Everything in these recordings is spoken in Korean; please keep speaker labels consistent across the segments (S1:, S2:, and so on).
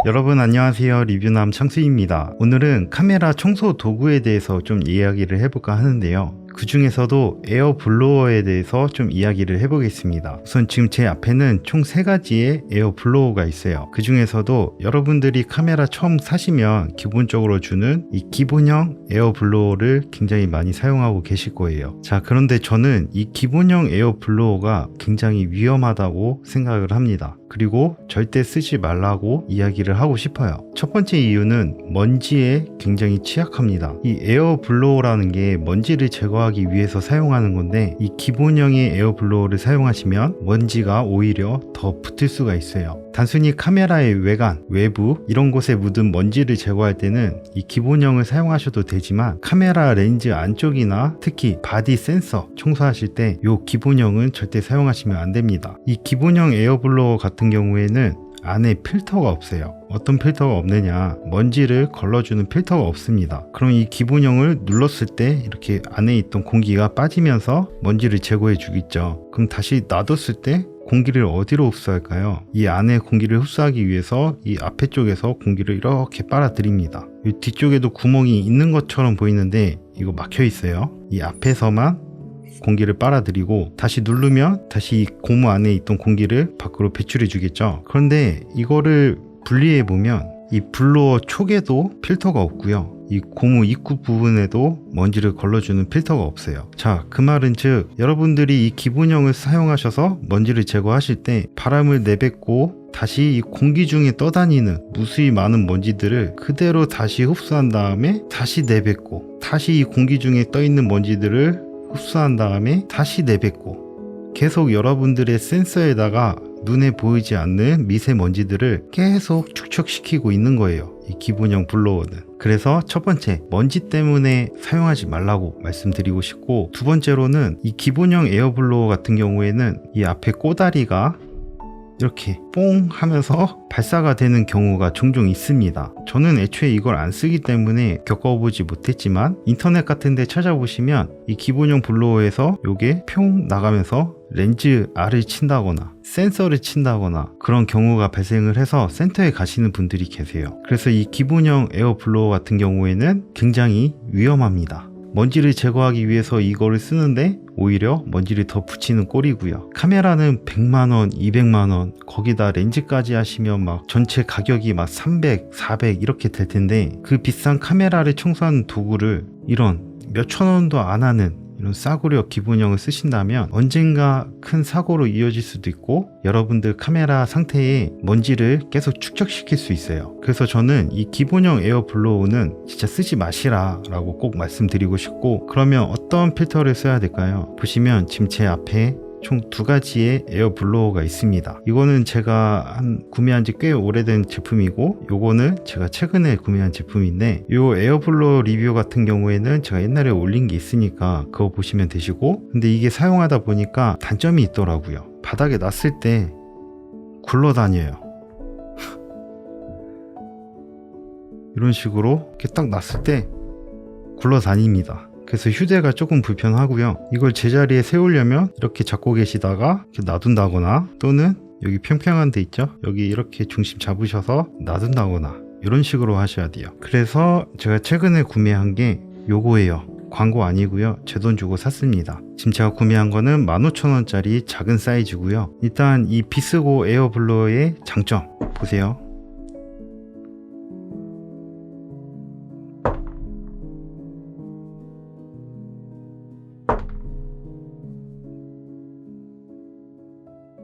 S1: 여러분 안녕하세요. 리뷰남 창수입니다. 오늘은 카메라 청소 도구에 대해서 좀 이야기를 해볼까 하는데요. 그 중에서도 에어 블로어에 대해서 좀 이야기를 해보겠습니다. 우선 지금 제 앞에는 총 3가지의 에어 블로어가 있어요. 그 중에서도 여러분들이 카메라 처음 사시면 기본적으로 주는 이 기본형 에어 블로어를 굉장히 많이 사용하고 계실 거예요. 자, 그런데 저는 이 기본형 에어 블로어가 굉장히 위험하다고 생각을 합니다. 그리고 절대 쓰지 말라고 이야기를 하고 싶어요. 첫 번째 이유는 먼지에 굉장히 취약합니다. 이 에어 블로어라는 게 먼지를 제거하기 위해서 사용하는 건데, 이 기본형의 에어 블로어를 사용하시면 먼지가 오히려 더 붙을 수가 있어요. 단순히 카메라의 외관, 외부 이런 곳에 묻은 먼지를 제거할 때는 이 기본형을 사용하셔도 되지만, 카메라 렌즈 안쪽이나 특히 바디 센서 청소하실 때 이 기본형은 절대 사용하시면 안 됩니다. 이 기본형 에어 블로어 같은 경우에는 안에 필터가 없어요. 어떤 필터가 없느냐, 먼지를 걸러주는 필터가 없습니다. 그럼 이 기본형을 눌렀을 때 이렇게 안에 있던 공기가 빠지면서 먼지를 제거해 주겠죠. 그럼 다시 놔뒀을 때 공기를 어디로 흡수할까요? 이 안에 공기를 흡수하기 위해서 이 앞에 쪽에서 공기를 이렇게 빨아들입니다. 이 뒤쪽에도 구멍이 있는 것처럼 보이는데 이거 막혀 있어요. 이 앞에서만 공기를 빨아들이고 다시 누르면 다시 이 고무 안에 있던 공기를 밖으로 배출해 주겠죠. 그런데 이거를 분리해 보면 이 블로어 촉에도 필터가 없고요, 이 고무 입구 부분에도 먼지를 걸러주는 필터가 없어요. 자, 그 말은 즉 여러분들이 이 기본형을 사용하셔서 먼지를 제거하실 때 바람을 내뱉고 다시 이 공기 중에 떠다니는 무수히 많은 먼지들을 그대로 다시 흡수한 다음에 다시 내뱉고, 다시 이 공기 중에 떠있는 먼지들을 흡수한 다음에 다시 내뱉고, 계속 여러분들의 센서에다가 눈에 보이지 않는 미세먼지들을 계속 축적시키고 있는 거예요, 이 기본형 블로어는. 그래서 첫 번째, 먼지 때문에 사용하지 말라고 말씀드리고 싶고, 두 번째로는 이 기본형 에어 블로어 같은 경우에는 이 앞에 꼬다리가 이렇게 뽕 하면서 발사가 되는 경우가 종종 있습니다. 저는 애초에 이걸 안 쓰기 때문에 겪어보지 못했지만 인터넷 같은 데 찾아보시면 이 기본형 블로어에서 요게 평 나가면서 렌즈 알을 친다거나 센서를 친다거나 그런 경우가 발생을 해서 센터에 가시는 분들이 계세요. 그래서 이 기본형 에어 블로어 같은 경우에는 굉장히 위험합니다. 먼지를 제거하기 위해서 이거를 쓰는데 오히려 먼지를 더 붙이는 꼴이고요. 카메라는 100만원, 200만원, 거기다 렌즈까지 하시면 막 전체 가격이 막 300, 400 이렇게 될 텐데, 그 비싼 카메라를 청소하는 도구를 이런 몇천 원도 안 하는 이런 싸구려 기본형을 쓰신다면 언젠가 큰 사고로 이어질 수도 있고, 여러분들 카메라 상태에 먼지를 계속 축적시킬 수 있어요. 그래서 저는 이 기본형 에어 블로어는 진짜 쓰지 마시라 라고 꼭 말씀드리고 싶고, 그러면 어떤 필터를 써야 될까요? 보시면 지금 제 앞에 총 2가지의 에어 블로어가 있습니다. 이거는 제가 구매한 지 꽤 오래된 제품이고, 요거는 제가 최근에 구매한 제품인데, 요 에어 블로어 리뷰 같은 경우에는 제가 옛날에 올린 게 있으니까 그거 보시면 되시고, 근데 이게 사용하다 보니까 단점이 있더라고요. 바닥에 놨을 때 굴러다녀요. 이런 식으로 이렇게 딱 놨을 때 굴러다닙니다. 그래서 휴대가 조금 불편하고요. 이걸 제자리에 세우려면 이렇게 잡고 계시다가 이렇게 놔둔다거나, 또는 여기 평평한 데 있죠? 여기 이렇게 중심 잡으셔서 놔둔다거나 이런 식으로 하셔야 돼요. 그래서 제가 최근에 구매한 게 요거예요. 광고 아니고요, 제 돈 주고 샀습니다. 지금 제가 구매한 거는 15,000원짜리 작은 사이즈고요. 일단 이 비스고 에어 블로어의 장점 보세요.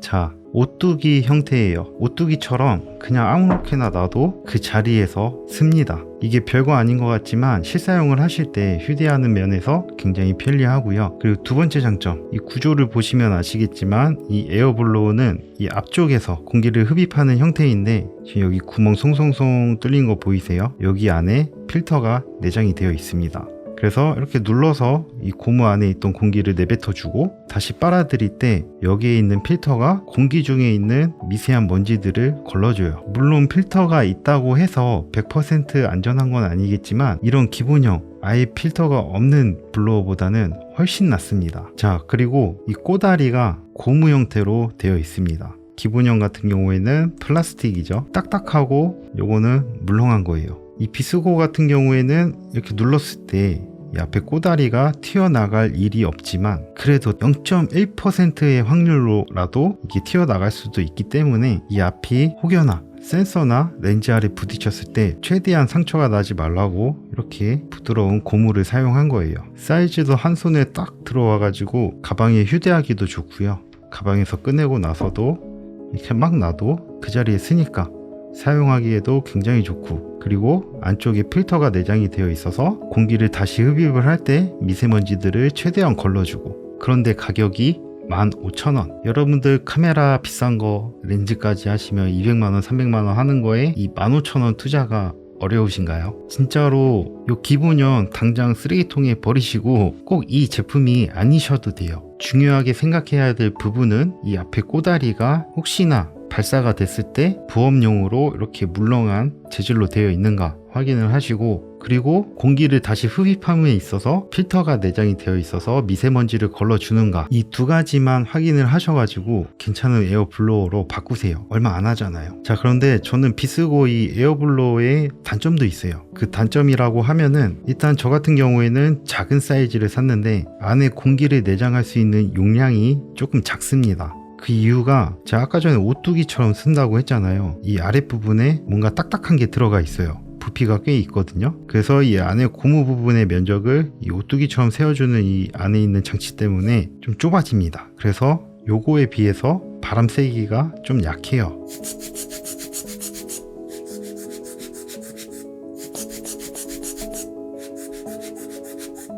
S1: 자, 오뚜기 형태예요. 오뚜기처럼 그냥 아무렇게나 놔도 그 자리에서 씁니다. 이게 별거 아닌 것 같지만 실사용을 하실 때 휴대하는 면에서 굉장히 편리하고요. 그리고 두 번째 장점, 이 구조를 보시면 아시겠지만 이 에어 블로어는 이 앞쪽에서 공기를 흡입하는 형태인데, 지금 여기 구멍 송송송 뚫린 거 보이세요? 여기 안에 필터가 내장이 되어 있습니다. 그래서 이렇게 눌러서 이 고무 안에 있던 공기를 내뱉어 주고, 다시 빨아들일 때 여기에 있는 필터가 공기 중에 있는 미세한 먼지들을 걸러줘요. 물론 필터가 있다고 해서 100% 안전한 건 아니겠지만, 이런 기본형 아예 필터가 없는 블로어보다는 훨씬 낫습니다. 자, 그리고 이 꼬다리가 고무 형태로 되어 있습니다. 기본형 같은 경우에는 플라스틱이죠. 딱딱하고 요거는 물렁한 거예요. 이 비스고 같은 경우에는 이렇게 눌렀을 때 이 앞에 꼬다리가 튀어나갈 일이 없지만 그래도 0.1%의 확률로라도 이게 튀어나갈 수도 있기 때문에 이 앞이 혹여나 센서나 렌즈 아래 부딪혔을 때 최대한 상처가 나지 말라고 이렇게 부드러운 고무를 사용한 거예요. 사이즈도 한 손에 딱 들어와 가지고 가방에 휴대하기도 좋고요. 가방에서 꺼내고 나서도 이렇게 막 놔도 그 자리에 쓰니까 사용하기에도 굉장히 좋고, 그리고 안쪽에 필터가 내장이 되어 있어서 공기를 다시 흡입을 할 때 미세먼지들을 최대한 걸러주고, 그런데 가격이 15,000원. 여러분들 카메라 비싼 거 렌즈까지 하시면 200만원 300만원 하는 거에 이 15,000원 투자가 어려우신가요? 진짜로 요 기본형 당장 쓰레기통에 버리시고 꼭 이 제품이 아니셔도 돼요. 중요하게 생각해야 될 부분은 이 앞에 꼬다리가 혹시나 발사가 됐을 때 부업용으로 이렇게 물렁한 재질로 되어 있는가 확인을 하시고, 그리고 공기를 다시 흡입함에 있어서 필터가 내장이 되어 있어서 미세먼지를 걸러주는가, 이 두 가지만 확인을 하셔가지고 괜찮은 에어블로어로 바꾸세요. 얼마 안 하잖아요. 자, 그런데 저는 비스고 이 에어블로어의 단점도 있어요. 그 단점이라고 하면은, 일단 저 같은 경우에는 작은 사이즈를 샀는데 안에 공기를 내장할 수 있는 용량이 조금 작습니다. 그 이유가 제가 아까 전에 오뚜기처럼 쓴다고 했잖아요. 이 아랫부분에 뭔가 딱딱한 게 들어가 있어요. 부피가 꽤 있거든요. 그래서 이 안에 고무 부분의 면적을 이 오뚜기처럼 세워주는 이 안에 있는 장치 때문에 좀 좁아집니다. 그래서 요거에 비해서 바람 세기가 좀 약해요.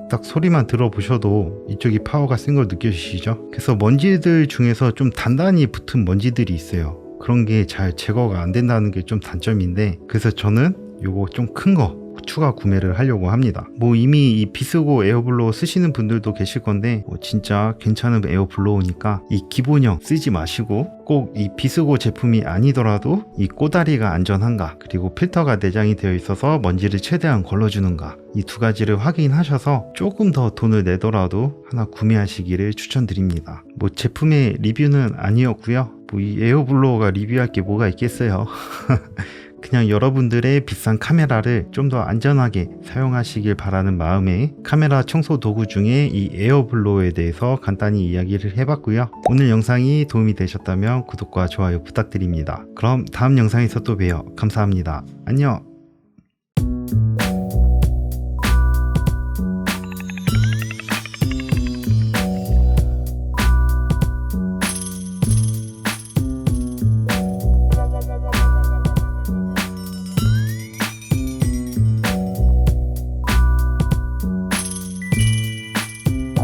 S1: 딱 소리만 들어보셔도 이쪽이 파워가 센 걸 느껴지시죠? 그래서 먼지들 중에서 좀 단단히 붙은 먼지들이 있어요. 그런 게 잘 제거가 안 된다는 게 좀 단점인데, 그래서 저는 요거 좀 큰 거 추가 구매를 하려고 합니다. 뭐 이미 이 비스고 에어블로어 쓰시는 분들도 계실 건데, 진짜 괜찮은 에어블로어니까 이 기본형 쓰지 마시고 꼭 이 비스고 제품이 아니더라도 이 꼬다리가 안전한가, 그리고 필터가 내장이 되어 있어서 먼지를 최대한 걸러주는가, 이 두 가지를 확인하셔서 조금 더 돈을 내더라도 하나 구매하시기를 추천드립니다. 뭐 제품의 리뷰는 아니었고요. 뭐 이 에어블로어가 리뷰할 게 뭐가 있겠어요. 그냥 여러분들의 비싼 카메라를 좀 더 안전하게 사용하시길 바라는 마음에 카메라 청소 도구 중에 이 에어블로어에 대해서 간단히 이야기를 해봤고요. 오늘 영상이 도움이 되셨다면 구독과 좋아요 부탁드립니다. 그럼 다음 영상에서 또 봬요. 감사합니다. 안녕.